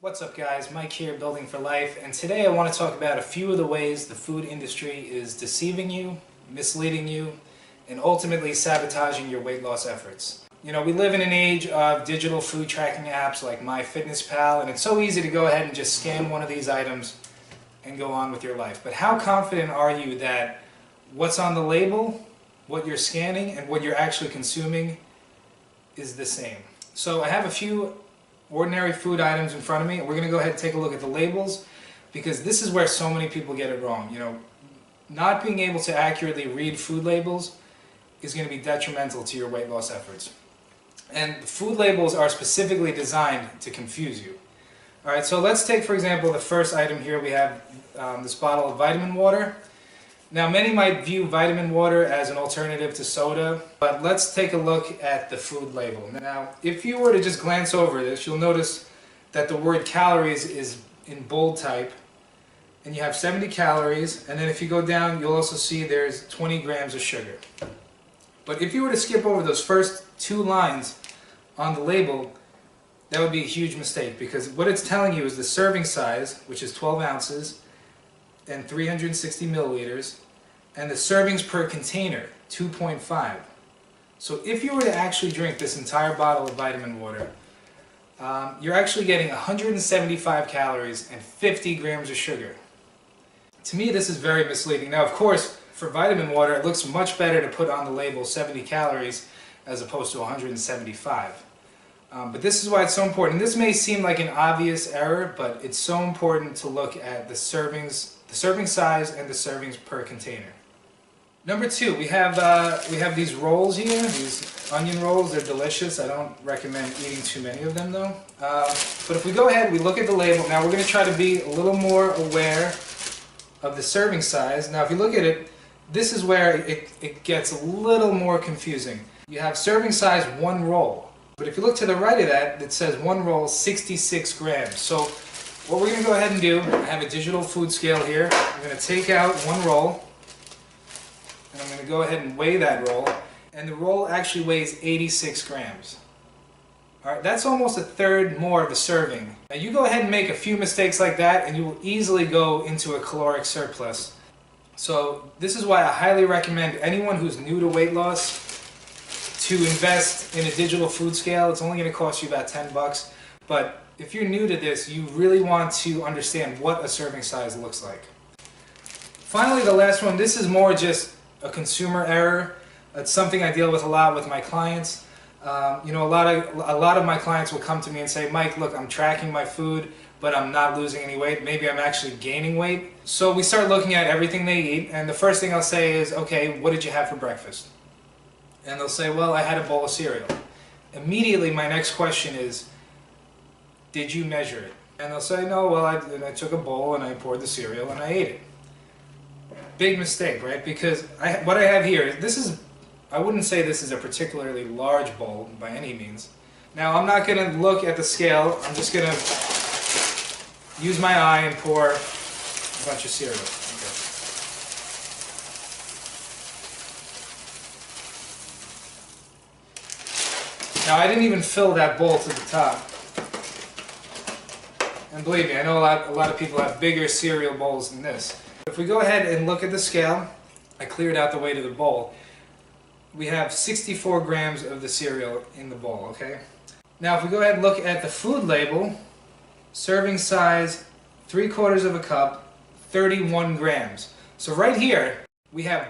What's up guys, Mike here, Building for Life, and today I want to talk about a few of the ways the food industry is deceiving you, misleading you, and ultimately sabotaging your weight loss efforts. You know, we live in an age of digital food tracking apps like MyFitnessPal, and it's so easy to go ahead and just scan one of these items and go on with your life. But how confident are you that what's on the label, what you're scanning, and what you're actually consuming is the same? So I have a few ordinary food items in front of me, and we're going to go ahead and take a look at the labels, because this is where so many people get it wrong. You know, not being able to accurately read food labels is going to be detrimental to your weight loss efforts. And food labels are specifically designed to confuse you. Alright, so let's take for example the first item here. We have this bottle of vitamin water. Now many might view vitamin water as an alternative to soda, but let's take a look at the food label. Now if you were to just glance over this, you'll notice that the word calories is in bold type, and you have 70 calories, and then if you go down you'll also see there's 20 grams of sugar. But if you were to skip over those first two lines on the label, that would be a huge mistake, because what it's telling you is the serving size, which is 12 ounces and 360 milliliters, and the servings per container, 2.5. So if you were to actually drink this entire bottle of vitamin water, you're actually getting 175 calories and 50 grams of sugar. To me, this is very misleading. Now, of course, for vitamin water, it looks much better to put on the label 70 calories as opposed to 175. But this is why it's so important. This may seem like an obvious error, but it's so important to look at the serving size and the servings per container. Number two, we have these rolls here, these onion rolls. They're delicious. I don't recommend eating too many of them though. But if we go ahead, we look at the label. Now we're going to try to be a little more aware of the serving size. Now if you look at it, this is where it gets a little more confusing. You have serving size 1 roll. But if you look to the right of that, it says 1 roll, 66 grams. So what we're going to go ahead and do, I have a digital food scale here. I'm going to take out 1 roll, and I'm going to go ahead and weigh that roll. And the roll actually weighs 86 grams. Alright, that's almost a third more of a serving. Now you go ahead and make a few mistakes like that, and you will easily go into a caloric surplus. So this is why I highly recommend anyone who's new to weight loss to invest in a digital food scale. It's only going to cost you about 10 bucks. But if you're new to this, you really want to understand what a serving size looks like. Finally, the last one, this is more just a consumer error. It's something I deal with a lot with my clients. You know, a lot of my clients will come to me and say, Mike, look, I'm tracking my food, but I'm not losing any weight. Maybe I'm actually gaining weight. So we start looking at everything they eat, and the first thing I'll say is, okay, what did you have for breakfast? And they'll say, well, I had a bowl of cereal. Immediately my next question is, did you measure it? And they'll say, no, well, I took a bowl and I poured the cereal and I ate it. Big mistake, right? Because what I have here, I wouldn't say this is a particularly large bowl by any means. Now, I'm not going to look at the scale. I'm just going to use my eye and pour a bunch of cereal. Now I didn't even fill that bowl to the top. And believe me, I know a lot of people have bigger cereal bowls than this. If we go ahead and look at the scale, I cleared out the weight of the bowl. We have 64 grams of the cereal in the bowl, okay? Now if we go ahead and look at the food label, serving size 3/4 of a cup, 31 grams. So right here, we have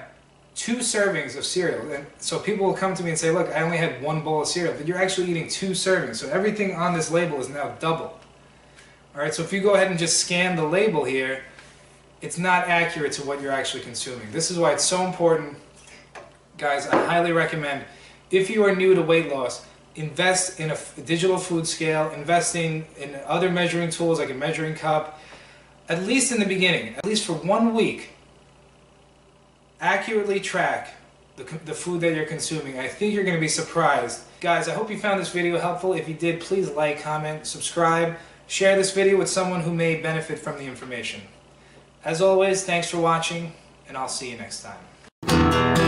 2 servings of cereal. And so people will come to me and say, look, I only had 1 bowl of cereal, but you're actually eating 2 servings. So everything on this label is now double. Alright, so if you go ahead and just scan the label here, it's not accurate to what you're actually consuming. This is why it's so important. Guys, I highly recommend, if you are new to weight loss, invest in a digital food scale, investing in other measuring tools like a measuring cup, at least in the beginning, at least for 1 week. Accurately track the food that you're consuming. I think you're going to be surprised. Guys, I hope you found this video helpful. If you did, please like, comment, subscribe, share this video with someone who may benefit from the information. As always, thanks for watching, and I'll see you next time.